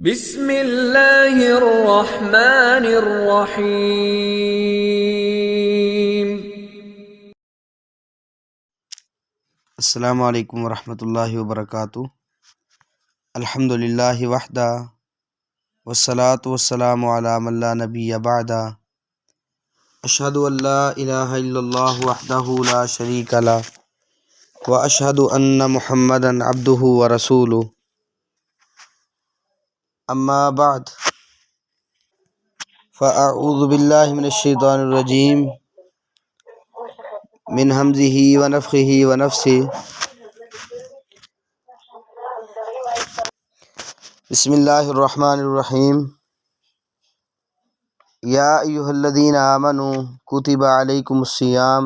بسم اللہ الرحمن الرحیم۔ السلام علیکم ورحمۃ اللہ وبرکاتہ۔ الحمد للہ وحدہ والصلاة والسلام علی من لا نبی بعدہ۔ اشہد ان لا الہ الا اللہ وحدہ لا شریک لہ واشہد ان محمدا عبدہ ورسولہ۔ اما بعد فاعوذ باللہ من الشیطان الرجیم من ہمزہ ونفخہ ونفثہ۔ بسم اللہ الرحمن الرحیم۔ یا ایہا الذین آمنوا کتب علیکم الصیام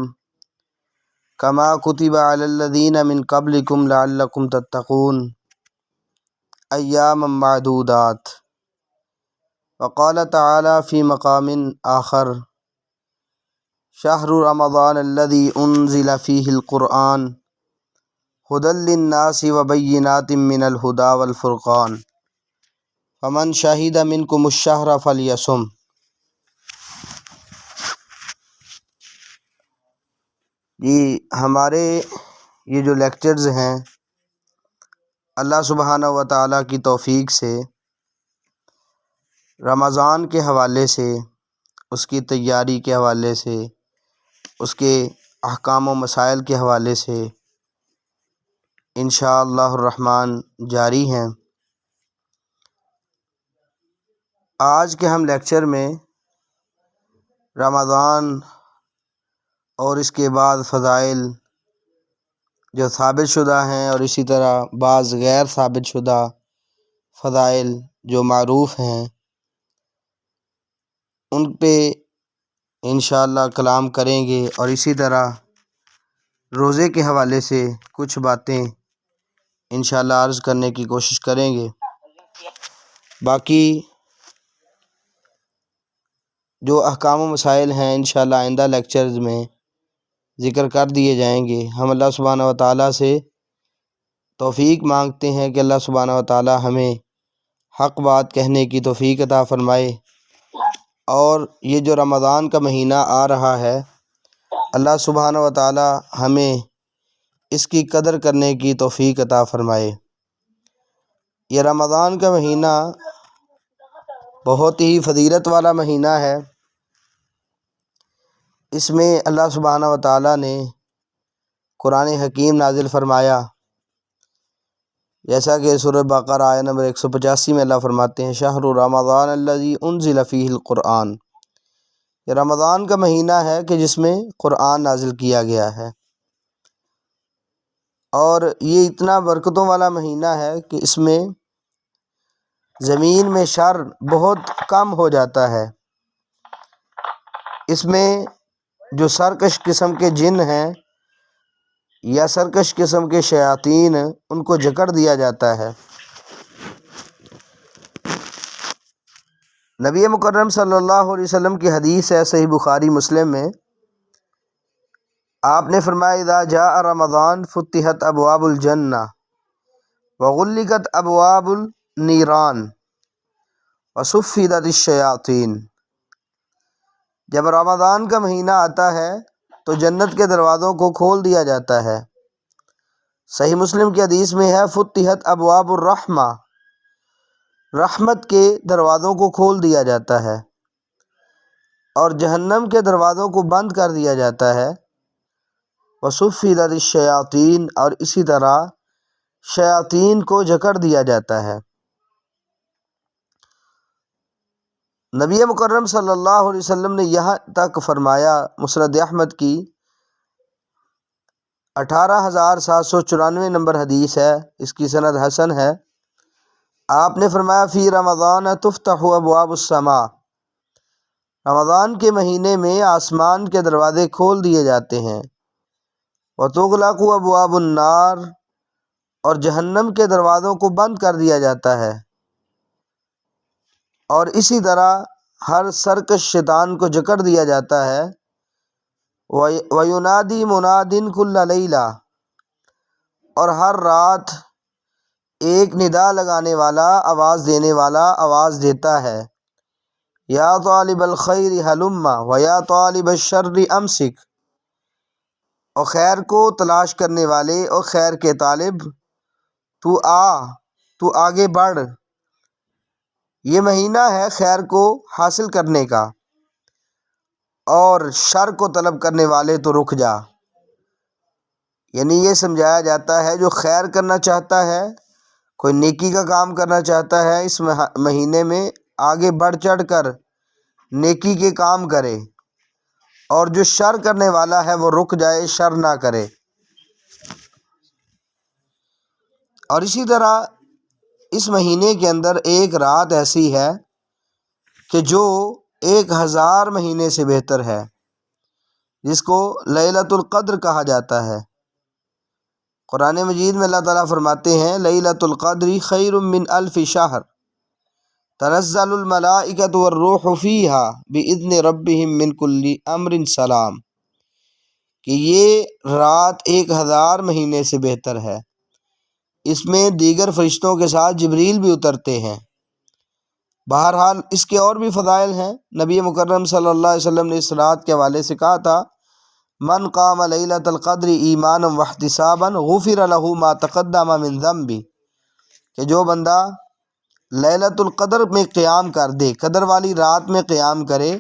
کما کتب علی الذین من قبلکم لعلکم تتقون ایاما معدودات۔ وقال تعالی فی مقام آخر شہر رمضان الذی انزل فیہ القرآن ھدی للناس وبینات من الھدی والفرقان فمن شہد منکم الشہر فلیصم۔ ہمارے یہ جو لیکچرز ہیں اللہ سبحانہ و تعالیٰ کی توفیق سے رمضان کے حوالے سے، اس کی تیاری کے حوالے سے، اس کے احکام و مسائل کے حوالے سے انشاءاللہ الرحمن جاری ہیں۔ آج کے ہم لیکچر میں رمضان اور اس کے بعد فضائل جو ثابت شدہ ہیں اور اسی طرح بعض غیر ثابت شدہ فضائل جو معروف ہیں ان پہ انشاءاللہ کلام کریں گے، اور اسی طرح روزے کے حوالے سے کچھ باتیں انشاءاللہ عرض کرنے کی کوشش کریں گے۔ باقی جو احکام و مسائل ہیں انشاءاللہ آئندہ لیکچرز میں ذکر کر دیے جائیں گے۔ ہم اللہ سبحانہ و تعالیٰ سے توفیق مانگتے ہیں کہ اللہ سبحانہ و تعالیٰ ہمیں حق بات کہنے کی توفیق عطا فرمائے، اور یہ جو رمضان کا مہینہ آ رہا ہے اللہ سبحانہ و تعالیٰ ہمیں اس کی قدر کرنے کی توفیق عطا فرمائے۔ یہ رمضان کا مہینہ بہت ہی فضیلت والا مہینہ ہے۔ اس میں اللہ سبحانہ و تعالیٰ نے قرآن حکیم نازل فرمایا، جیسا کہ سورہ بقرہ آیت نمبر 185 میں اللہ فرماتے ہیں شہر رمضان الذی انزل فیہ القرآن۔ یہ رمضان کا مہینہ ہے کہ جس میں قرآن نازل کیا گیا ہے، اور یہ اتنا برکتوں والا مہینہ ہے کہ اس میں زمین میں شر بہت کم ہو جاتا ہے۔ اس میں جو سرکش قسم کے جن ہیں یا سرکش قسم کے شیاطین ان کو جکڑ دیا جاتا ہے۔ نبی مکرم صلی اللہ علیہ وسلم کی حدیث ہے صحیح بخاری مسلم میں، آپ نے فرمایا اذا جاء رمضان فتحت ابواب الجنہ وغلقت ابواب النیران وصفدت الشیاطین۔ جب رمضان کا مہینہ آتا ہے تو جنت کے دروازوں کو کھول دیا جاتا ہے۔ صحیح مسلم کی حدیث میں ہے فتحت ابواب الرحمہ، رحمت کے دروازوں کو کھول دیا جاتا ہے، اور جہنم کے دروازوں کو بند کر دیا جاتا ہے۔ وصفدت الشیاطین، اور اسی طرح شیاطین کو جکڑ دیا جاتا ہے۔ نبی مکرم صلی اللہ علیہ وسلم نے یہاں تک فرمایا، مسند احمد کی 18794 نمبر حدیث ہے، اس کی سند حسن ہے۔ آپ نے فرمایا فی رمضان تفتح ابواب السماء، رمضان کے مہینے میں آسمان کے دروازے کھول دیے جاتے ہیں۔ وتغلق ابواب النار، اور جہنم کے دروازوں کو بند کر دیا جاتا ہے، اور اسی طرح ہر سرکش شیطان کو جکڑ دیا جاتا ہے۔ وَيُنَادِي مُنَادٍ كُلَّ لَيْلَةٍ، اور ہر رات ایک ندا لگانے والا، آواز دینے والا آواز دیتا ہے، یا طالب الخیر ہلم و یا طالب الشر امسک، اور خیر کو تلاش کرنے والے اور خیر کے طالب، تو آگے بڑھ۔ یہ مہینہ ہے خیر کو حاصل کرنے کا، اور شر کو طلب کرنے والے تو رک جا۔ یعنی یہ سمجھایا جاتا ہے جو خیر کرنا چاہتا ہے، کوئی نیکی کا کام کرنا چاہتا ہے، اس مہینے میں آگے بڑھ چڑھ کر نیکی کے کام کرے، اور جو شر کرنے والا ہے وہ رک جائے، شر نہ کرے۔ اور اسی طرح اس مہینے کے اندر ایک رات ایسی ہے کہ جو 1000 مہینے سے بہتر ہے، جس کو لیلۃ القدر کہا جاتا ہے۔ قرآن مجید میں اللہ تعالیٰ فرماتے ہیں، لیلۃ القدر خیر من الف شہر تنزل الملائکۃ والروح فیہا باذن ربہم من کل امر سلام، کہ یہ رات 1000 مہینے سے بہتر ہے، اس میں دیگر فرشتوں کے ساتھ جبریل بھی اترتے ہیں۔ بہرحال اس کے اور بھی فضائل ہیں۔ نبی مکرم صلی اللہ علیہ وسلم نے اس رات کے حوالے سے کہا تھا، من قام لیلۃ القدر ایمانا واحتسابا غفر له ما تقدم من ذنبہ، کہ جو بندہ لیلۃ القدر میں قیام کر دے، قدر والی رات میں قیام کرے،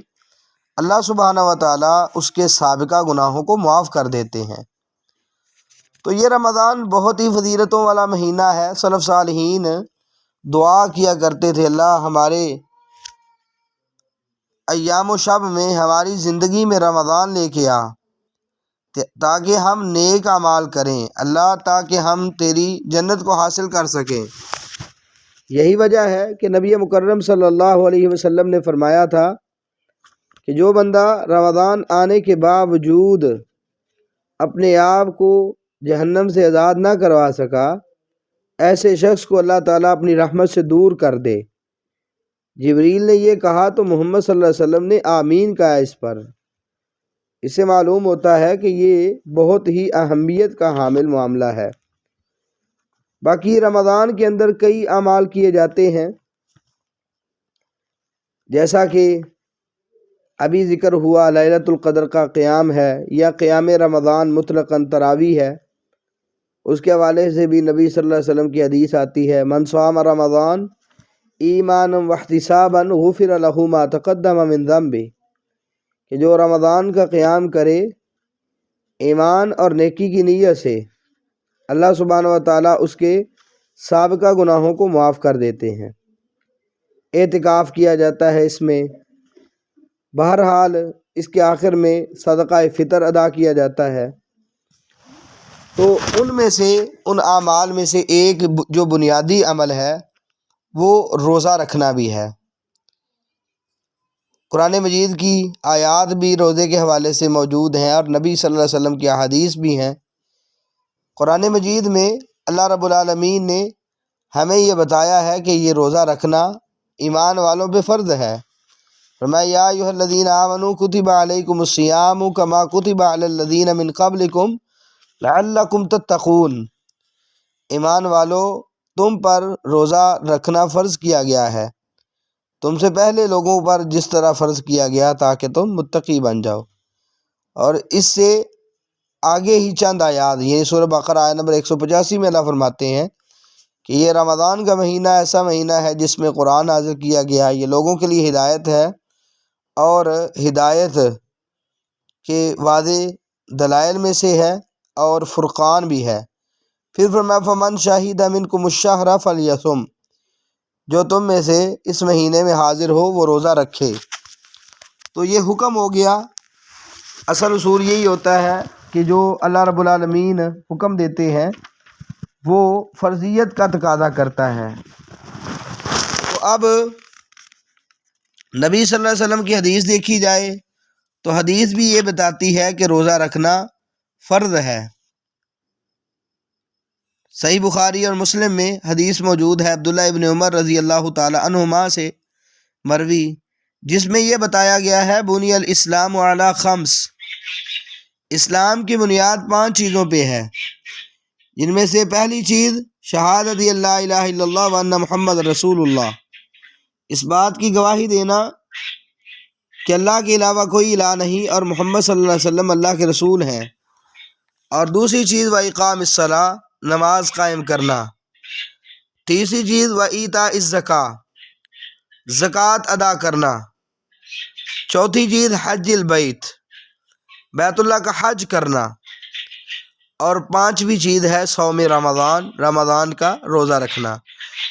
اللہ سبحانہ و تعالیٰ اس کے سابقہ گناہوں کو معاف کر دیتے ہیں۔ تو یہ رمضان بہت ہی فضیلتوں والا مہینہ ہے۔ سلف صالحین دعا کیا کرتے تھے، اللہ ہمارے ایام و شب میں، ہماری زندگی میں رمضان لے کے آ، تاکہ ہم نیک اعمال کریں، اللہ تاکہ ہم تیری جنت کو حاصل کر سکیں۔ یہی وجہ ہے کہ نبی مکرم صلی اللہ علیہ وسلم نے فرمایا تھا کہ جو بندہ رمضان آنے کے باوجود اپنے آپ کو جہنم سے آزاد نہ کروا سکا، ایسے شخص کو اللہ تعالیٰ اپنی رحمت سے دور کر دے۔ جبریل نے یہ کہا تو محمد صلی اللہ علیہ وسلم نے آمین کہا اس پر۔ اس سے معلوم ہوتا ہے کہ یہ بہت ہی اہمیت کا حامل معاملہ ہے۔ باقی رمضان کے اندر کئی اعمال کیے جاتے ہیں، جیسا کہ ابھی ذکر ہوا لیلۃ القدر کا قیام ہے، یا قیام رمضان مطلقاً تراویح ہے۔ اس کے حوالے سے بھی نبی صلی اللہ علیہ وسلم کی حدیث آتی ہے، من صام رمضان ایمانا واحتسابا غفر له ما تقدم من ذنبہ، کہ جو رمضان کا قیام کرے ایمان اور نیکی کی نیت سے، اللہ سبحانہ و تعالیٰ اس کے سابقہ گناہوں کو معاف کر دیتے ہیں۔ اعتکاف کیا جاتا ہے اس میں۔ بہرحال اس کے آخر میں صدقہ فطر ادا کیا جاتا ہے۔ تو ان میں سے، ان اعمال میں سے ایک جو بنیادی عمل ہے وہ روزہ رکھنا بھی ہے۔ قرآن مجید کی آیات بھی روزے کے حوالے سے موجود ہیں، اور نبی صلی اللہ علیہ وسلم کی احادیث بھی ہیں۔ قرآن مجید میں اللہ رب العالمین نے ہمیں یہ بتایا ہے کہ یہ روزہ رکھنا ایمان والوں پہ فرض ہے۔ فرمایا، یا ایھا الذین آمنوا کتب علیکم الصیام کما کتب علی الذین من قبلکم لعلکم تتقون، ایمان والو تم پر روزہ رکھنا فرض کیا گیا ہے، تم سے پہلے لوگوں پر جس طرح فرض کیا گیا تاکہ تم متقی بن جاؤ۔ اور اس سے آگے ہی چند آیات، یہ سورہ بقرہ آیت نمبر 185 میں اللہ فرماتے ہیں کہ یہ رمضان کا مہینہ ایسا مہینہ ہے جس میں قرآن نازل کیا گیا ہے، یہ لوگوں کے لیے ہدایت ہے، اور ہدایت کے واضح دلائل میں سے ہے، اور فرقان بھی ہے۔ پھر فرمایا، فمن شہد منکم الشہر فلیصم، جو تم میں سے اس مہینے میں حاضر ہو وہ روزہ رکھے۔ تو یہ حکم ہو گیا۔ اصل اصول یہی ہوتا ہے کہ جو اللہ رب العالمین حکم دیتے ہیں وہ فرضیت کا تقاضا کرتا ہے۔ تو اب نبی صلی اللہ علیہ وسلم کی حدیث دیکھی جائے تو حدیث بھی یہ بتاتی ہے کہ روزہ رکھنا فرض ہے۔ صحیح بخاری اور مسلم میں حدیث موجود ہے عبداللہ ابن عمر رضی اللہ تعالی عنہما سے مروی، جس میں یہ بتایا گیا ہے، بنی الاسلام علی خمس، اسلام کی بنیاد 5 چیزوں پہ ہے، جن میں سے پہلی چیز شہادت اللہ الہ الا اللہ و ان محمد رسول اللہ، اس بات کی گواہی دینا کہ اللہ کے علاوہ کوئی الہ نہیں اور محمد صلی اللہ علیہ وسلم اللہ کے رسول ہیں۔ اور دوسری چیز و اقام الصلاۃ، نماز قائم کرنا۔ تیسری چیز و ایتاء الزکوٰۃ، زکوٰۃ ادا کرنا۔ چوتھی چیز حج البیت، بیت اللہ کا حج کرنا۔ اور پانچویں چیز ہے صوم رمضان، رمضان کا روزہ رکھنا۔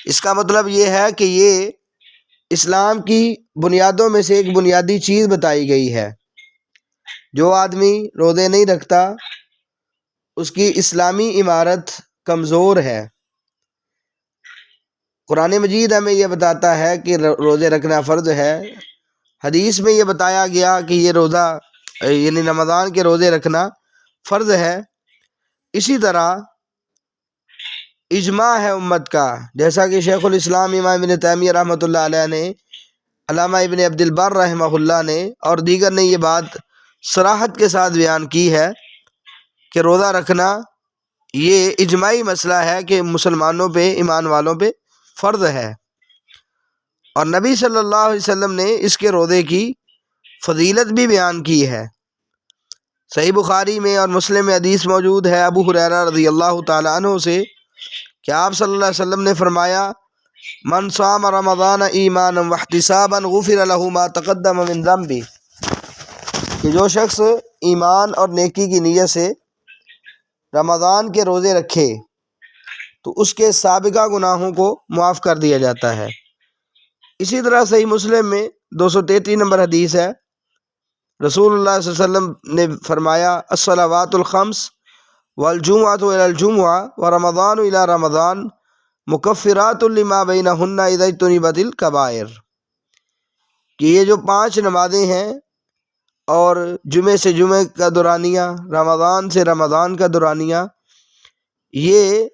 اس کا مطلب یہ ہے کہ یہ اسلام کی بنیادوں میں سے ایک بنیادی چیز بتائی گئی ہے۔ جو آدمی روزے نہیں رکھتا اس کی اسلامی عمارت کمزور ہے۔ قرآن مجید ہمیں یہ بتاتا ہے کہ روزے رکھنا فرض ہے۔ حدیث میں یہ بتایا گیا کہ یہ روزہ یعنی رمضان کے روزے رکھنا فرض ہے۔ اسی طرح اجماع ہے امت کا، جیسا کہ شیخ الاسلام امام ابن تیمیہ رحمۃ اللہ علیہ نے، علامہ ابن عبد البر رحمہ اللہ نے اور دیگر نے یہ بات صراحت کے ساتھ بیان کی ہے کہ روزہ رکھنا یہ اجماعی مسئلہ ہے کہ مسلمانوں پہ، ایمان والوں پہ فرض ہے۔ اور نبی صلی اللہ علیہ وسلم نے اس کے روزے کی فضیلت بھی بیان کی ہے۔ صحیح بخاری میں اور مسلم میں حدیث موجود ہے ابو ہریرہ رضی اللہ تعالیٰ عنہ سے کہ آپ صلی اللہ علیہ وسلم نے فرمایا، من صام رمضان ایمانا واحتسابا غفر له ما تقدم من ذنبہ، کہ جو شخص ایمان اور نیکی کی نیت سے رمضان کے روزے رکھے تو اس کے سابقہ گناہوں کو معاف کر دیا جاتا ہے۔ اسی طرح صحیح مسلم میں 233 نمبر حدیث ہے، رسول اللہ صلی اللہ علیہ وسلم نے فرمایا، الصلوات الخمس والجمعۃ الی الجمعہ ورمضان الی رمضان مکفرات لما بینہن اذا اجتنبت الکبائر، کہ یہ جو 5 نمازیں ہیں اور جمعے سے جمعے کا دورانیہ، رمضان سے رمضان کا دورانیہ، یہ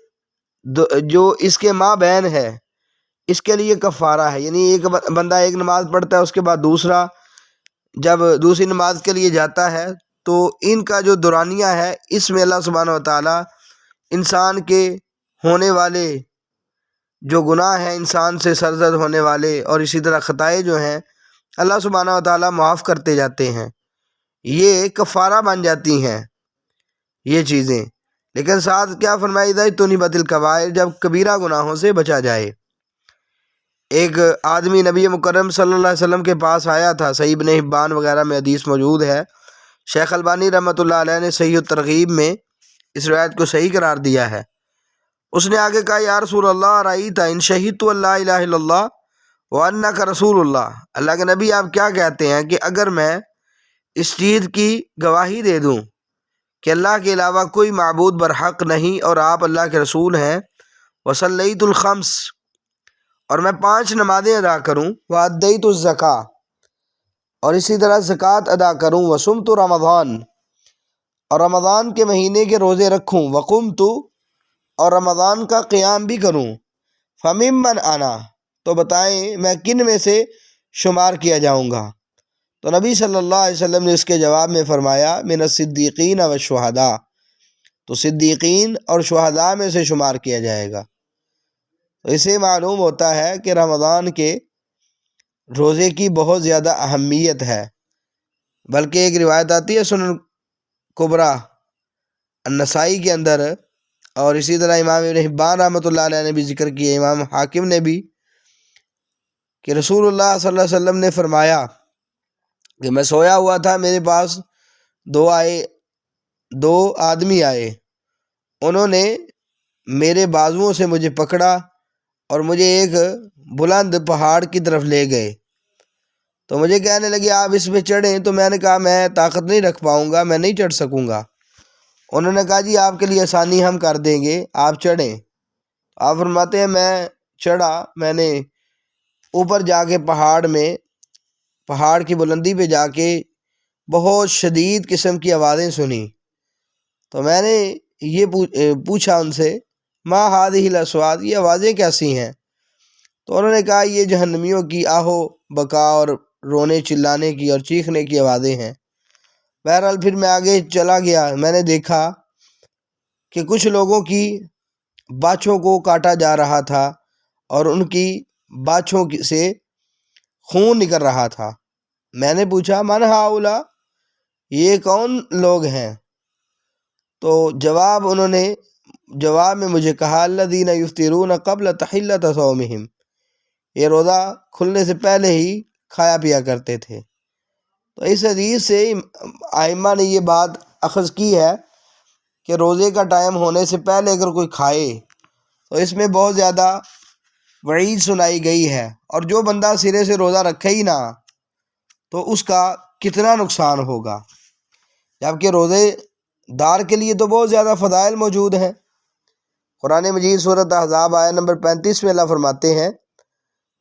جو اس کے مابین ہے اس کے لیے کفارہ ہے۔ یعنی ایک بندہ ایک نماز پڑھتا ہے، اس کے بعد دوسرا جب دوسری نماز کے لیے جاتا ہے تو ان کا جو دورانیہ ہے اس میں اللہ سبحانہ و تعالیٰ انسان کے ہونے والے جو گناہ ہیں، انسان سے سرزد ہونے والے اور اسی طرح خطائیں جو ہیں، اللہ سبحانہ و تعالیٰ معاف کرتے جاتے ہیں۔ یہ کفارہ بن جاتی ہیں یہ چیزیں، لیکن ساتھ کیا فرمائی اذا اجتنبت الکبائر، جب کبیرہ گناہوں سے بچا جائے۔ ایک آدمی نبی مکرم صلی اللہ علیہ وسلم کے پاس آیا تھا، صحیح ابن حبان وغیرہ میں حدیث موجود ہے، شیخ البانی رحمۃ اللہ علیہ نے صحیح الترغیب میں اس روایت کو صحیح قرار دیا ہے۔ اس نے آگے کہا، یا رسول اللہ ارأیت ان شہدت ان لا الہ الا اللہ وانک رسول اللہ، اللہ کے نبی آپ کیا کہتے ہیں کہ اگر میں اس چیز کی گواہی دے دوں کہ اللہ کے علاوہ کوئی معبود برحق نہیں اور آپ اللہ کے رسول ہیں، وصلیت الخمس، اور میں 5 نمازیں ادا کروں، وادیت الزکوٰۃ، اور اسی طرح زکوٰۃ ادا کروں، وصمت رمضان، اور رمضان کے مہینے کے روزے رکھوں، وقمت، اور رمضان کا قیام بھی کروں، فممن انا، تو بتائیں میں کن میں سے شمار کیا جاؤں گا؟ تو نبی صلی اللہ علیہ وسلم نے اس کے جواب میں فرمایا، من الصدیقین والشہداء، تو صدیقین اور شہداء میں سے شمار کیا جائے گا۔ تو اسے معلوم ہوتا ہے کہ رمضان کے روزے کی بہت زیادہ اہمیت ہے، بلکہ ایک روایت آتی ہے سنن کبریٰ النسائی کے اندر، اور اسی طرح امام ابن حبان رحمۃ اللہ علیہ نے بھی ذکر کیا، امام حاکم نے بھی، کہ رسول اللہ صلی اللہ علیہ وسلم نے فرمایا کہ میں سویا ہوا تھا، میرے پاس دو آدمی آئے، انہوں نے میرے بازوؤں سے مجھے پکڑا اور مجھے ایک بلند پہاڑ کی طرف لے گئے، تو مجھے کہنے لگے آپ اس پہ چڑھیں، تو میں نے کہا میں طاقت نہیں رکھ پاؤں گا، میں نہیں چڑھ سکوں گا۔ انہوں نے کہا جی آپ کے لیے آسانی ہم کر دیں گے، آپ چڑھیں۔ آپ فرماتے ہیں میں چڑھا، میں نے اوپر جا کے پہاڑ کی بلندی پہ جا کے بہت شدید قسم کی آوازیں سنی، تو میں نے یہ پوچھا ان سے، ما هذه الاصوات، یہ آوازیں کیسی ہیں؟ تو انہوں نے کہا یہ جہنمیوں کی آہو بکا اور رونے چلانے کی اور چیخنے کی آوازیں ہیں۔ بہرحال پھر میں آگے چلا گیا، میں نے دیکھا کہ کچھ لوگوں کی باچھوں کو کاٹا جا رہا تھا اور ان کی باچھوں سے خون نکل رہا تھا۔ میں نے پوچھا من ہاؤلا، یہ کون لوگ ہیں؟ تو انہوں نے جواب میں مجھے کہا الذین یفطرون قبل تحلۃ صومہم، یہ روزہ کھلنے سے پہلے ہی کھایا پیا کرتے تھے۔ تو اس حدیث سے ائمہ نے یہ بات اخذ کی ہے کہ روزے کا ٹائم ہونے سے پہلے اگر کوئی کھائے تو اس میں بہت زیادہ وعید سنائی گئی ہے، اور جو بندہ سرے سے روزہ رکھے ہی نہ تو اس کا کتنا نقصان ہوگا، جبکہ روزے دار کے لیے تو بہت زیادہ فضائل موجود ہیں۔ قرآن مجید سورۃ احزاب آیت نمبر 35 میں اللہ فرماتے ہیں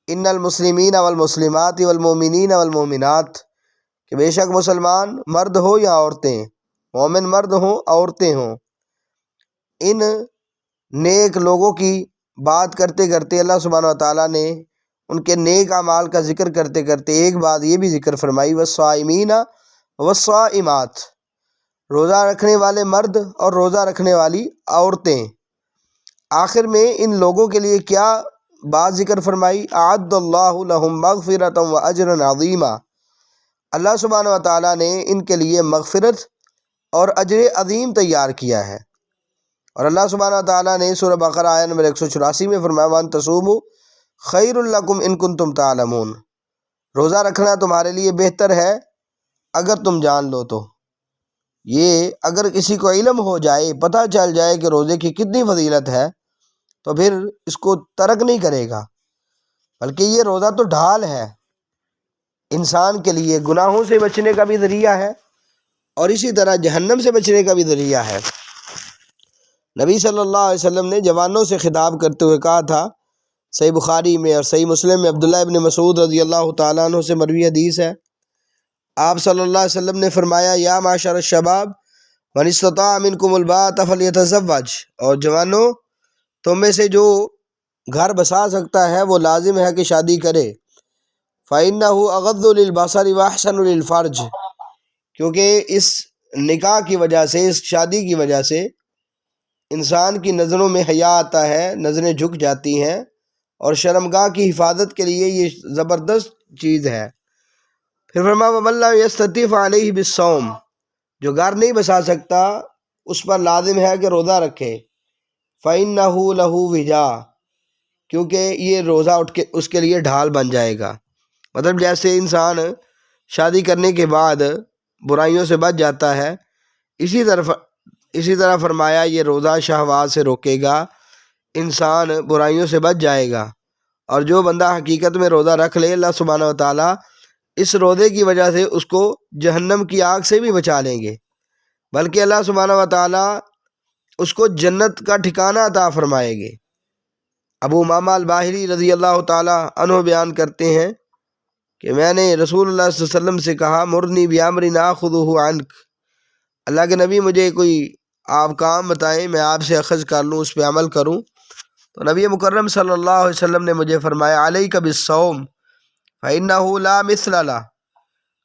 ان المسلمین والمسلمات والمؤمنین والمؤمنات، کہ بے شک مسلمان مرد ہو یا عورتیں، مومن مرد ہوں عورتیں ہوں، ان نیک لوگوں کی بات کرتے کرتے اللہ سبحانہ و تعالیٰ نے ان کے نیک اعمال کا ذکر کرتے کرتے ایک بات یہ بھی ذکر فرمائی والصائمین والصائمات، روزہ رکھنے والے مرد اور روزہ رکھنے والی عورتیں۔ آخر میں ان لوگوں کے لیے کیا بات ذکر فرمائی؟ اعد اللہ لہم مغفرۃ و اجرا عظیما، اللہ سبحانہ و تعالیٰ نے ان کے لیے مغفرت اور اجر عظیم تیار کیا ہے۔ اور اللہ سبحانہ و تعالیٰ نے سورہ بقرہ آیت نمبر 184 میں فرمایا وَأَن تَصُومُوا خَيْرٌ لَكُمْ إِن كُنتُمْ تَعْلَمُونَ، روزہ رکھنا تمہارے لیے بہتر ہے اگر تم جان لو تو۔ یہ اگر کسی کو علم ہو جائے، پتہ چل جائے کہ روزے کی کتنی فضیلت ہے تو پھر اس کو ترک نہیں کرے گا، بلکہ یہ روزہ تو ڈھال ہے انسان کے لیے، گناہوں سے بچنے کا بھی ذریعہ ہے اور اسی طرح جہنم سے بچنے کا بھی ذریعہ ہے۔ نبی صلی اللہ علیہ وسلم نے جوانوں سے خطاب کرتے ہوئے کہا تھا، صحیح بخاری میں اور صحیح مسلم میں عبداللہ ابن مسعود رضی اللہ تعالیٰ عنہ سے مروی حدیث ہے، آپ صلی اللہ علیہ وسلم نے فرمایا یا معشر الشباب من استطاع منکم الباءۃ فلیتزوج، اور جوانوں تم میں سے جو گھر بسا سکتا ہے وہ لازم ہے کہ شادی کرے، فإنہ اغض للبصر واحسن للفرج، کیونکہ اس نکاح کی وجہ سے، اس شادی کی وجہ سے انسان کی نظروں میں حیا آتا ہے، نظریں جھک جاتی ہیں، اور شرمگاہ کی حفاظت کے لیے یہ زبردست چیز ہے۔ پھر فرمایا وَمَن لَّمْ يَسْتَطِعْ فَعَلَيْهِ بِالصَّوْمِ، جو گھر نہیں بسا سکتا اس پر لازم ہے کہ روزہ رکھے، فَإِنَّهُ لَهُ وِجَاءٌ، کیونکہ یہ روزہ اس کے لیے ڈھال بن جائے گا۔ مطلب جیسے انسان شادی کرنے کے بعد برائیوں سے بچ جاتا ہے، اسی طرح فرمایا یہ روزہ شہوات سے روکے گا، انسان برائیوں سے بچ جائے گا، اور جو بندہ حقیقت میں روزہ رکھ لے اللہ سبحانہ و تعالیٰ اس روزے کی وجہ سے اس کو جہنم کی آگ سے بھی بچا لیں گے، بلکہ اللہ سبحانہ و تعالیٰ اس کو جنت کا ٹھکانہ عطا فرمائے گے۔ ابو امامہ الباہلی رضی اللہ تعالیٰ عنہ بیان کرتے ہیں کہ میں نے رسول اللہ صلی اللہ علیہ وسلم سے کہا مرنی بیامر آخذہ عنک، اللہ کے نبی مجھے کوئی آپ کام بتائیں میں آپ سے اخذ کر لوں، اس پہ عمل کروں۔ تو نبی مکرم صلی اللہ علیہ وسلم نے مجھے فرمایا علیک بالصوم فإنہ لا مثل لہ،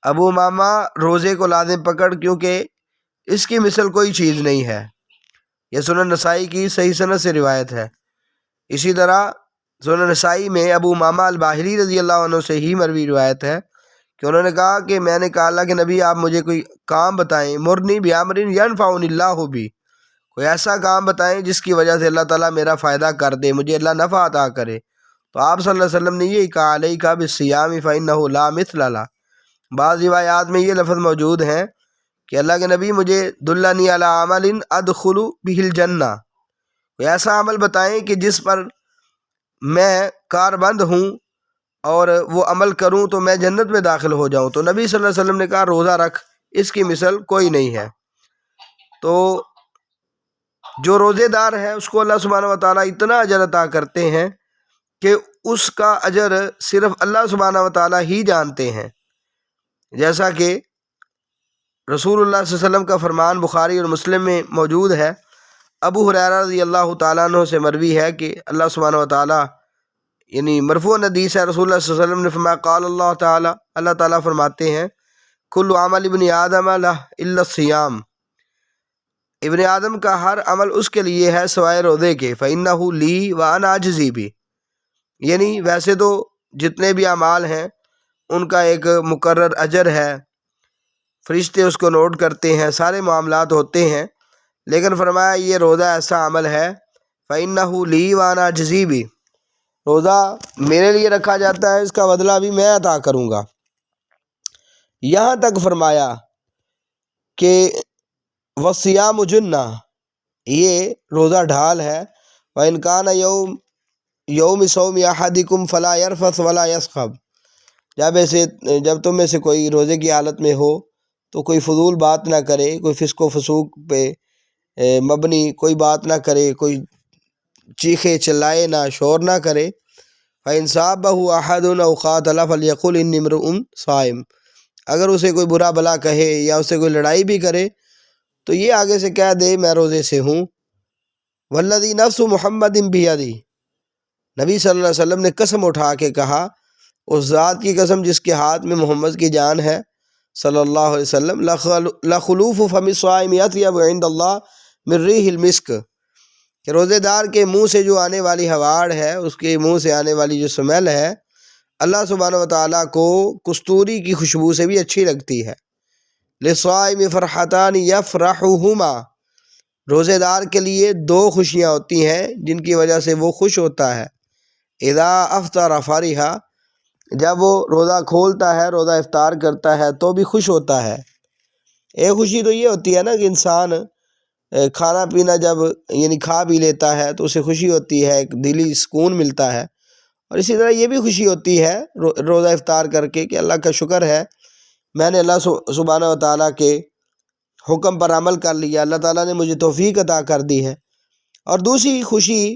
ابو امامہ روزے کو لازم پکڑ کیونکہ اس کی مثل کوئی چیز نہیں ہے۔ یہ سنن نسائی کی صحیح سند سے روایت ہے۔ اسی طرح سنن نسائی میں ابو امامہ الباہلی رضی اللہ عنہ سے ہی مروی روایت ہے کہ انہوں نے کہا کہ میں نے کہا اللہ کے نبی آپ مجھے کوئی کام بتائیں، مرنی بیامر ینفعنی اللہ بھی، کوئی ایسا کام بتائیں جس کی وجہ سے اللہ تعالیٰ میرا فائدہ کر دے، مجھے اللہ نفع عطا کرے۔ تو آپ صلی اللہ علیہ وسلم نے یہی کہا علیک بالصیام فإنہ لا مثل لہ۔ بعض روایات میں یہ لفظ موجود ہیں کہ اللہ کے نبی مجھے دلنی علی عمل ادخل بہ الجنہ، کوئی ایسا عمل بتائیں کہ جس پر میں کاربند ہوں اور وہ عمل کروں تو میں جنت میں داخل ہو جاؤں۔ تو نبی صلی اللہ علیہ وسلم نے کہا روزہ رکھ، اس کی مثل کوئی نہیں ہے۔ تو جو روزے دار ہے اس کو اللہ سبحانہ و تعالیٰ اتنا اجر عطا کرتے ہیں کہ اس کا اجر صرف اللہ سبحانہ و تعالیٰ ہی جانتے ہیں، جیسا کہ رسول اللہ صلی اللہ علیہ وسلم کا فرمان بخاری اور مسلم میں موجود ہے۔ ابو ہریرہ رضی اللہ تعالیٰ عنہ سے مروی ہے کہ اللہ سبحانہ و تعالیٰ، یعنی مرفوع حدیث ہے، رسول اللہ صلی اللہ علیہ وسلم نے فرمایا قال اللہ تعالیٰ، اللہ تعالیٰ فرماتے ہیں کل عمل ابن آدم لہ الا الصیام، ابن آدم کا ہر عمل اس کے لیے ہے سوائے روزے کے، فَإِنَّهُ لِي وَأَنَا أَجْزِي بِهِ، یعنی ویسے تو جتنے بھی اعمال ہیں ان کا ایک مقرر اجر ہے، فرشتے اس کو نوٹ کرتے ہیں، سارے معاملات ہوتے ہیں، لیکن فرمایا یہ روزہ ایسا عمل ہے فَإِنَّهُ لِي وَأَنَا أَجْزِي بِهِ، روزہ میرے لیے رکھا جاتا ہے، اس کا بدلہ بھی میں عطا کروں گا۔ یہاں تک فرمایا کہ وَالصِّيَامُ جُنَّةٌ، یہ روزہ ڈھال ہے، وَإِنْ كَانَ يَوْمِ صَوْمِ أَحَدِكُمْ فَلَا يَرْفَثْ وَلَا يَسْخَبْ، جب تم میں سے کوئی روزے کی حالت میں ہو تو کوئی فضول بات نہ کرے، کوئی فسق و فسوق پہ مبنی کوئی بات نہ کرے، کوئی چیخے چلائے نہ، شور نہ کرے۔ فَإِنْ صَابَهُ أَحَدٌ أَوْ قَاتَلَ فَلْيَقُلْ إِنِّي امْرُؤٌ صَائِمٌ، اگر اسے کوئی برا بلا کہے یا اسے کوئی لڑائی بھی کرے تو یہ آگے سے کہہ دے میں روزے سے ہوں۔ وَالَّذِي نَفْسُ مُحَمَّدٍ بِيَدِهِ، نبی صلی اللہ علیہ وسلم نے قسم اٹھا کے کہا، اس ذات کی قسم جس کے ہاتھ میں محمد کی جان ہے صلی اللہ علیہ وسلم، لَخُلُوفُ فَمِ الصَّائِمِ أَطْيَبُ عِندَ اللَّهِ مِن رِيحِ الْمِسْكِ، کہ روزے دار کے منہ سے جو آنے والی ہواڑ ہے، اس کے منہ سے آنے والی جو سمیل ہے، اللہ سبحانہ وتعالیٰ کو کستوری کی خوشبو سے بھی اچھی لگتی ہے۔ لِلصَّائِمِ فَرْحَتَانِ يَفْرَحُهُمَا، روزے دار کے لیے دو خوشیاں ہوتی ہیں جن کی وجہ سے وہ خوش ہوتا ہے۔ اذا افطر فرح، جب وہ روزہ کھولتا ہے، روزہ افطار کرتا ہے تو بھی خوش ہوتا ہے۔ ایک خوشی تو یہ ہوتی ہے نا کہ انسان کھانا پینا جب یعنی کھا بھی لیتا ہے تو اسے خوشی ہوتی ہے، ایک دلی سکون ملتا ہے، اور اسی طرح یہ بھی خوشی ہوتی ہے روزہ افطار کر کے کہ اللہ کا شکر ہے میں نے اللہ سبحانہ وتعالیٰ کے حکم پر عمل کر لیا، اللہ تعالیٰ نے مجھے توفیق عطا کر دی ہے۔ اور دوسری خوشی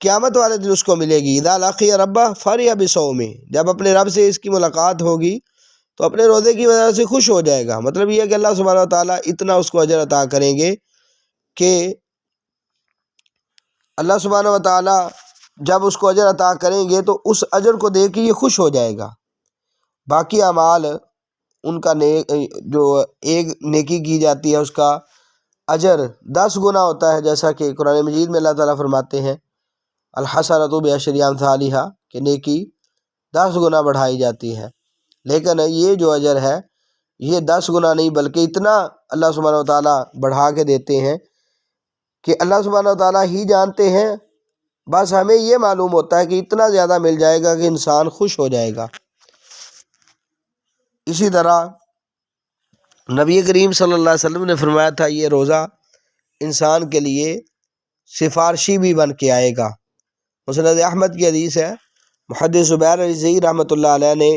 قیامت والے دن اس کو ملے گی، اذا لقی ربہ فرح بصومہ، جب اپنے رب سے اس کی ملاقات ہوگی تو اپنے روزے کی وجہ سے خوش ہو جائے گا۔ مطلب یہ ہے کہ اللہ سبحانہ وتعالیٰ اتنا اس کو اجر عطا کریں گے کہ اللہ سبحانہ وتعالیٰ جب اس کو اجر عطا کریں گے تو اس اجر کو دیکھ کے یہ خوش ہو جائے گا۔ باقی اعمال ان کا جو ایک نیکی کی جاتی ہے اس کا اجر 10 گنا ہوتا ہے، جیسا کہ قرآن مجید میں اللہ تعالیٰ فرماتے ہیں الحسنۃ بعشر امثالھا، کہ نیکی 10 گنا بڑھائی جاتی ہے، لیکن یہ جو اجر ہے یہ 10 گنا نہیں بلکہ اتنا اللہ سبحانہ وتعالیٰ بڑھا کے دیتے ہیں کہ اللہ سبحانہ وتعالیٰ ہی جانتے ہیں، بس ہمیں یہ معلوم ہوتا ہے کہ اتنا زیادہ مل جائے گا کہ انسان خوش ہو جائے گا۔ اسی طرح نبی کریم صلی اللہ علیہ وسلم نے فرمایا تھا یہ روزہ انسان کے لیے سفارشی بھی بن کے آئے گا۔ مسند احمد کی حدیث ہے، محدث زبیر رضی رحمۃ اللہ علیہ نے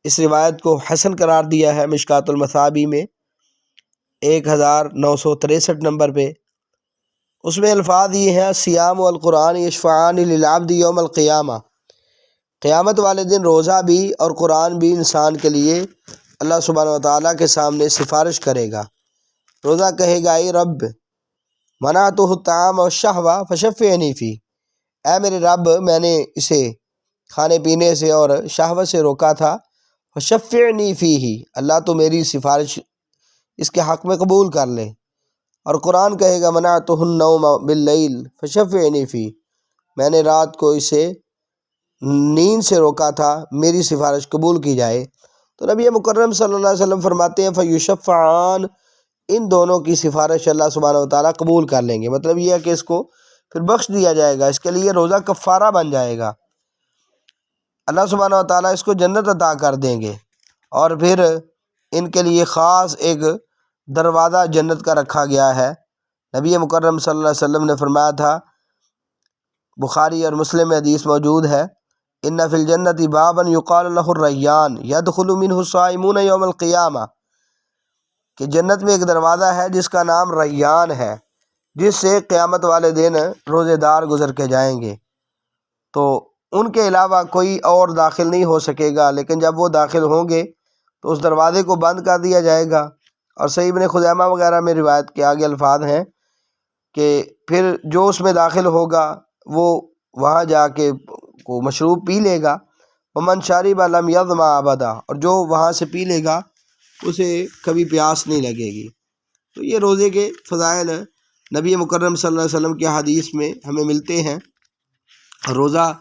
اس روایت کو حسن قرار دیا ہے مشکات المصابیح میں 1963 نمبر پہ۔ اس میں الفاظ یہ ہیں الصیام والقرآن یشفعان للعبد یوم القیامہ، قیامت والے دن روزہ بھی اور قرآن بھی انسان کے لیے اللہ سبحانہ وتعالیٰ کے سامنے سفارش کرے گا۔ روزہ کہے گا اے رب منعتہ الطعام والشہوہ فشفعنی فیہ، اے میرے رب میں نے اسے کھانے پینے سے اور شہوت سے روکا تھا، فشفعنی فیہ، اللہ تو میری سفارش اس کے حق میں قبول کر لے۔ اور قرآن کہے گا منعتہ النوم باللیل فشفعنی فیہ، میں نے رات کو اسے نیند سے روکا تھا، میری سفارش قبول کی جائے۔ تو نبی مکرم صلی اللہ علیہ وسلم فرماتے ہیں فیشفعان، ان دونوں کی سفارش اللہ سبحانہ وتعالیٰ قبول کر لیں گے۔ مطلب یہ ہے کہ اس کو پھر بخش دیا جائے گا، اس کے لیے روزہ کفارہ بن جائے گا، اللہ سبحانہ وتعالیٰ اس کو جنت عطا کر دیں گے، اور پھر ان کے لیے خاص ایک دروازہ جنت کا رکھا گیا ہے۔ نبی مکرم صلی اللہ علیہ وسلم نے فرمایا تھا، بخاری اور مسلم میں حدیث موجود ہے، ان فی الجنت بابا یقال لہ الریان یدخل منہ الصائمون یوم القیامہ، کہ جنت میں ایک دروازہ ہے جس کا نام ریان ہے، جس سے قیامت والے دن روزے دار گزر کے جائیں گے، تو ان کے علاوہ کوئی اور داخل نہیں ہو سکے گا، لیکن جب وہ داخل ہوں گے تو اس دروازے کو بند کر دیا جائے گا۔ اور صحیح ابن خزیمہ وغیرہ میں روایت کے آگے الفاظ ہیں کہ پھر جو اس میں داخل ہوگا وہ وہاں جا کے کو مشروب پی لے گا، ومن شرب لم یظمأ ابدا، اور جو وہاں سے پی لے گا اسے کبھی پیاس نہیں لگے گی۔ تو یہ روزے کے فضائل نبی مکرم صلی اللہ علیہ وسلم کے حدیث میں ہمیں ملتے ہیں۔ روزہ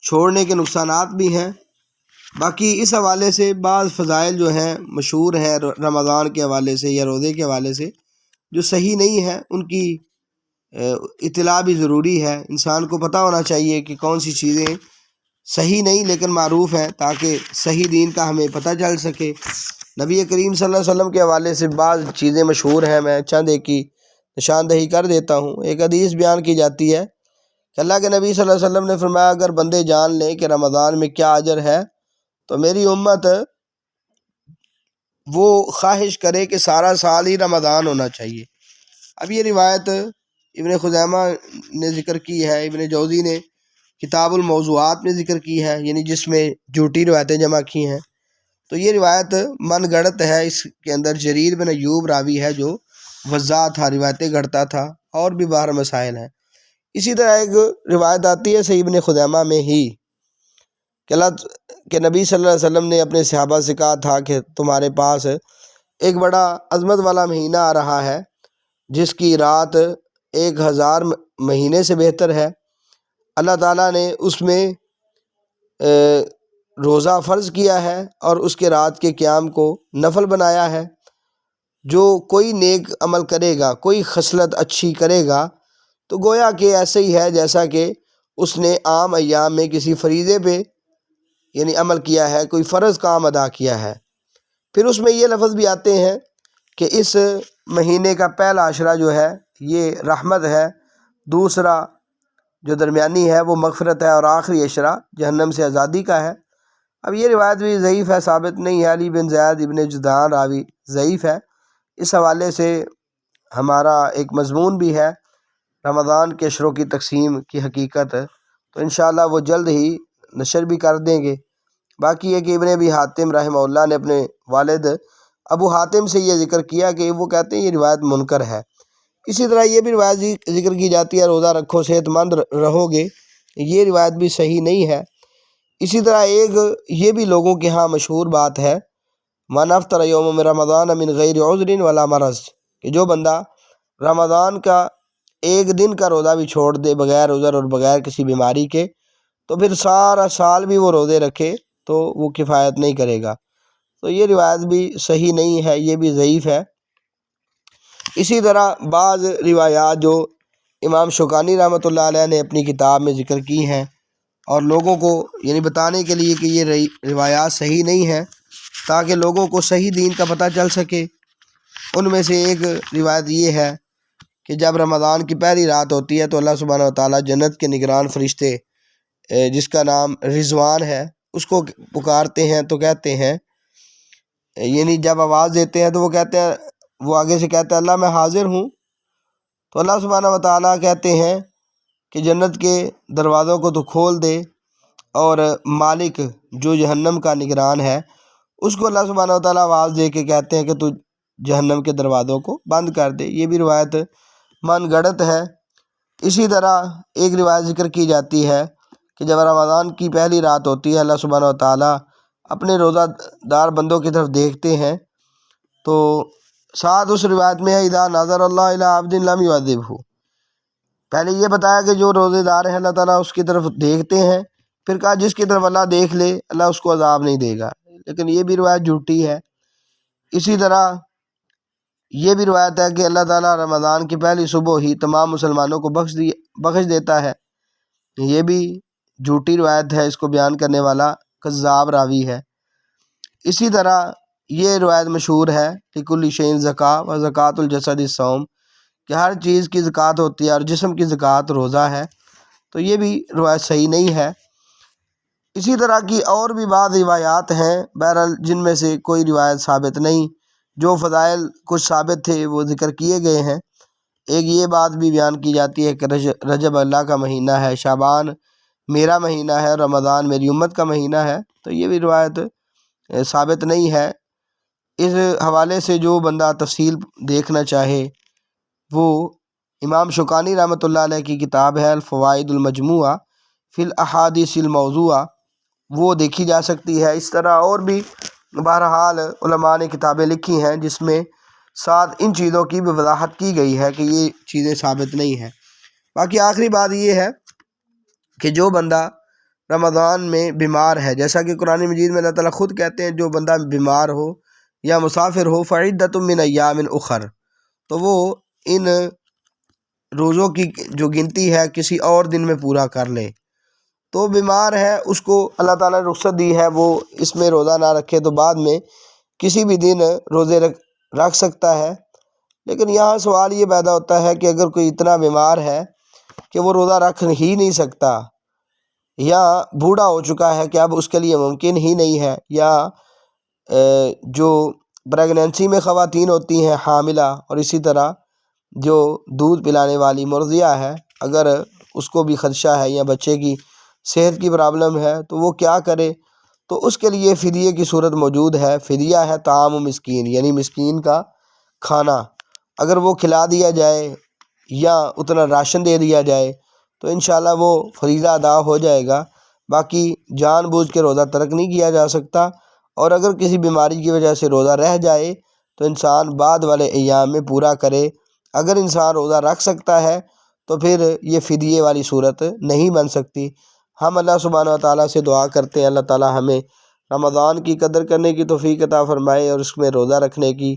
چھوڑنے کے نقصانات بھی ہیں۔ باقی اس حوالے سے بعض فضائل جو ہیں مشہور ہیں رمضان کے حوالے سے یا روزے کے حوالے سے، جو صحیح نہیں ہے، ان کی اطلاع بھی ضروری ہے۔ انسان کو پتہ ہونا چاہیے کہ کون سی چیزیں صحیح نہیں لیکن معروف ہیں، تاکہ صحیح دین کا ہمیں پتہ چل سکے۔ نبی کریم صلی اللہ علیہ وسلم کے حوالے سے بعض چیزیں مشہور ہیں، میں چند ایک کی نشاندہی کر دیتا ہوں۔ ایک حدیث بیان کی جاتی ہے کہ اللہ کے نبی صلی اللہ علیہ وسلم نے فرمایا، اگر بندے جان لیں کہ رمضان میں کیا اجر ہے تو میری امت وہ خواہش کرے کہ سارا سال ہی رمضان ہونا چاہیے۔ اب یہ روایت ابن خزیمہ نے ذکر کی ہے، ابن جوزی نے کتاب الموضوعات میں ذکر کی ہے، یعنی جس میں جھوٹی روایتیں جمع کی ہیں۔ تو یہ روایت من گڑت ہے، اس کے اندر جریر بن ایوب راوی ہے جو وضاح تھا، روایتیں گھڑتا تھا، اور بھی باہر مسائل ہیں۔ اسی طرح ایک روایت آتی ہے صحیح ابن خزیمہ میں ہی کہ نبی صلی اللہ علیہ وسلم نے اپنے صحابہ سے کہا تھا کہ تمہارے پاس ایک بڑا عظمت والا مہینہ آ رہا ہے جس کی رات 1000 مہینے سے بہتر ہے۔ اللہ تعالیٰ نے اس میں روزہ فرض کیا ہے اور اس کے رات کے قیام کو نفل بنایا ہے۔ جو کوئی نیک عمل کرے گا، کوئی خصلت اچھی کرے گا، تو گویا کہ ایسے ہی ہے جیسا کہ اس نے عام ایام میں کسی فریضے پہ یعنی عمل کیا ہے، کوئی فرض کام ادا کیا ہے۔ پھر اس میں یہ لفظ بھی آتے ہیں کہ اس مہینے کا پہلا عشرہ جو ہے یہ رحمت ہے، دوسرا جو درمیانی ہے وہ مغفرت ہے، اور آخری عشرہ جہنم سے آزادی کا ہے۔ اب یہ روایت بھی ضعیف ہے، ثابت نہیں ہے۔ علی بن زید ابن جدعان راوی ضعیف ہے۔ اس حوالے سے ہمارا ایک مضمون بھی ہے رمضان کے عشروں کی تقسیم کی حقیقت، تو انشاءاللہ وہ جلد ہی نشر بھی کر دیں گے۔ باقی یہ کہ ابن ابی حاتم رحمہ اللہ نے اپنے والد ابو حاتم سے یہ ذکر کیا کہ وہ کہتے ہیں یہ روایت منکر ہے۔ اسی طرح یہ بھی روایت ذکر کی جاتی ہے روزہ رکھو صحت مند رہو گے، یہ روایت بھی صحیح نہیں ہے۔ اسی طرح ایک یہ بھی لوگوں کے ہاں مشہور بات ہے، من افطر یوم من رمضان من غیر عذر ولا مرض، کہ جو بندہ رمضان کا ایک دن کا روزہ بھی چھوڑ دے بغیر عذر اور بغیر کسی بیماری کے، تو پھر سارا سال بھی وہ روزے رکھے تو وہ کفایت نہیں کرے گا۔ تو یہ روایت بھی صحیح نہیں ہے، یہ بھی ضعیف ہے۔ اسی طرح بعض روایات جو امام شوکانی رحمۃ اللہ علیہ نے اپنی کتاب میں ذکر کی ہیں، اور لوگوں کو یعنی بتانے کے لیے کہ یہ روایات صحیح نہیں ہیں تاکہ لوگوں کو صحیح دین کا پتہ چل سکے، ان میں سے ایک روایت یہ ہے کہ جب رمضان کی پہلی رات ہوتی ہے تو اللہ سبحانہ وتعالیٰ جنت کے نگران فرشتے جس کا نام رضوان ہے اس کو پکارتے ہیں، تو کہتے ہیں یعنی جب آواز دیتے ہیں تو وہ کہتے ہیں، وہ آگے سے کہتے ہیں اللہ میں حاضر ہوں، تو اللہ سبحانہ وتعالیٰ کہتے ہیں کہ جنت کے دروازوں کو تو کھول دے، اور مالک جو جہنم کا نگران ہے اس کو اللہ سبحانہ وتعالیٰ آواز دے کے کہتے ہیں کہ تو جہنم کے دروازوں کو بند کر دے۔ یہ بھی روایت من گڑت ہے۔ اسی طرح ایک روایت ذکر کی جاتی ہے کہ جب رمضان کی پہلی رات ہوتی ہے اللہ سبحانہ وتعالیٰ اپنے روزہ دار بندوں کی طرف دیکھتے ہیں، تو ساتھ اس روایت میں ہے اذا نظر اللہ الی عبد لم یعذبہ، پہلے یہ بتایا کہ جو روزے دار ہیں اللہ تعالیٰ اس کی طرف دیکھتے ہیں، پھر کہا جس کی طرف اللہ دیکھ لے اللہ اس کو عذاب نہیں دے گا، لیکن یہ بھی روایت جھوٹی ہے۔ اسی طرح یہ بھی روایت ہے کہ اللہ تعالیٰ رمضان کی پہلی صبح ہی تمام مسلمانوں کو بخش دیتا ہے، یہ بھی جھوٹی روایت ہے، اس کو بیان کرنے والا کذاب راوی ہے۔ اسی طرح یہ روایت مشہور ہے لکل شیء زکوٰۃ و زکوٰۃ الجسد الصوم، کہ ہر چیز کی زکوٰۃ ہوتی ہے اور جسم کی زکوٰۃ روزہ ہے، تو یہ بھی روایت صحیح نہیں ہے۔ اسی طرح کی اور بھی بعض روایات ہیں، بہرحال جن میں سے کوئی روایت ثابت نہیں، جو فضائل کچھ ثابت تھے وہ ذکر کیے گئے ہیں۔ ایک یہ بات بھی بیان کی جاتی ہے کہ رجب اللہ کا مہینہ ہے، شعبان میرا مہینہ ہے، رمضان میری امت کا مہینہ ہے، تو یہ بھی روایت ثابت نہیں ہے۔ اس حوالے سے جو بندہ تفصیل دیکھنا چاہے وہ امام شوکانی رحمۃ اللہ علیہ کی کتاب ہے الفوائد المجموعہ فی الاحادیث الموضوعہ، وہ دیکھی جا سکتی ہے۔ اس طرح اور بھی بہرحال علماء نے کتابیں لکھی ہیں جس میں ساتھ ان چیزوں کی بھی وضاحت کی گئی ہے کہ یہ چیزیں ثابت نہیں ہیں۔ باقی آخری بات یہ ہے کہ جو بندہ رمضان میں بیمار ہے، جیسا کہ قرآن مجید میں اللہ تعالیٰ خود کہتے ہیں جو بندہ بیمار ہو یا مسافر ہو فعدۃ من ایام اخر، تو وہ ان روزوں کی جو گنتی ہے کسی اور دن میں پورا کر لے۔ تو بیمار ہے، اس کو اللہ تعالیٰ نے رخصت دی ہے، وہ اس میں روزہ نہ رکھے تو بعد میں کسی بھی دن روزے رکھ سکتا ہے۔ لیکن یہاں سوال یہ پیدا ہوتا ہے کہ اگر کوئی اتنا بیمار ہے کہ وہ روزہ رکھ ہی نہیں سکتا، یا بوڑھا ہو چکا ہے کہ اب اس کے لیے ممکن ہی نہیں ہے، یا جو پریگنینسی میں خواتین ہوتی ہیں حاملہ، اور اسی طرح جو دودھ پلانے والی مرضیہ ہے، اگر اس کو بھی خدشہ ہے یا بچے کی صحت کی پرابلم ہے تو وہ کیا کرے؟ تو اس کے لیے فدیے کی صورت موجود ہے۔ فدیہ ہے طعام مسکین، یعنی مسکین کا کھانا، اگر وہ کھلا دیا جائے یا اتنا راشن دے دیا جائے تو انشاءاللہ وہ فریضہ ادا ہو جائے گا۔ باقی جان بوجھ کے روزہ ترک نہیں کیا جا سکتا، اور اگر کسی بیماری کی وجہ سے روزہ رہ جائے تو انسان بعد والے ایام میں پورا کرے۔ اگر انسان روزہ رکھ سکتا ہے تو پھر یہ فدیے والی صورت نہیں بن سکتی۔ ہم اللہ سبحانہ و تعالیٰ سے دعا کرتے ہیں اللہ تعالیٰ ہمیں رمضان کی قدر کرنے کی توفیق عطا فرمائے، اور اس میں روزہ رکھنے کی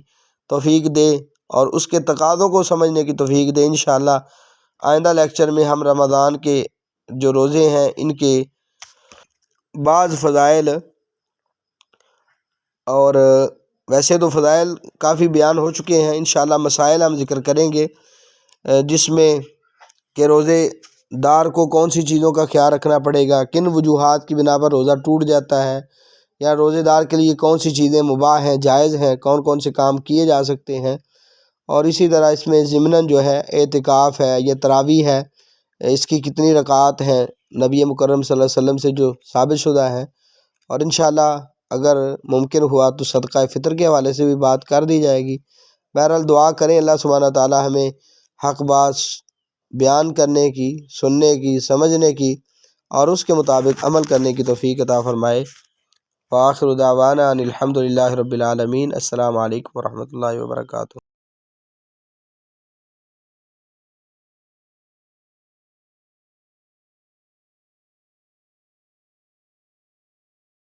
توفیق دے، اور اس کے تقاضوں کو سمجھنے کی توفیق دے۔ انشاءاللہ آئندہ لیکچر میں ہم رمضان کے جو روزے ہیں ان کے بعض فضائل، اور ویسے تو فضائل کافی بیان ہو چکے ہیں، انشاءاللہ مسائل ہم ذکر کریں گے، جس میں کہ روزے دار کو کون سی چیزوں کا خیال رکھنا پڑے گا، کن وجوہات کی بنا پر روزہ ٹوٹ جاتا ہے، یا روزے دار کے لیے کون سی چیزیں مباح ہیں، جائز ہیں، کون کون سے کام کیے جا سکتے ہیں، اور اسی طرح اس میں ضمناً جو ہے اعتکاف ہے یا تراویح ہے، اس کی کتنی رکعات ہیں نبی مکرم صلی اللہ علیہ وسلم سے جو ثابت شدہ ہے، اور انشاءاللہ اگر ممکن ہوا تو صدقہ فطر کے حوالے سے بھی بات کر دی جائے گی۔ بہرحال دعا کریں اللہ سبحانہ تعالیٰ ہمیں حق بات بیان کرنے کی، سننے کی، سمجھنے کی، اور اس کے مطابق عمل کرنے کی توفیق عطا فرمائے۔ وآخر دعوانا ان الحمد للہ رب العالمین۔ السلام علیکم ورحمۃ اللہ وبرکاتہ۔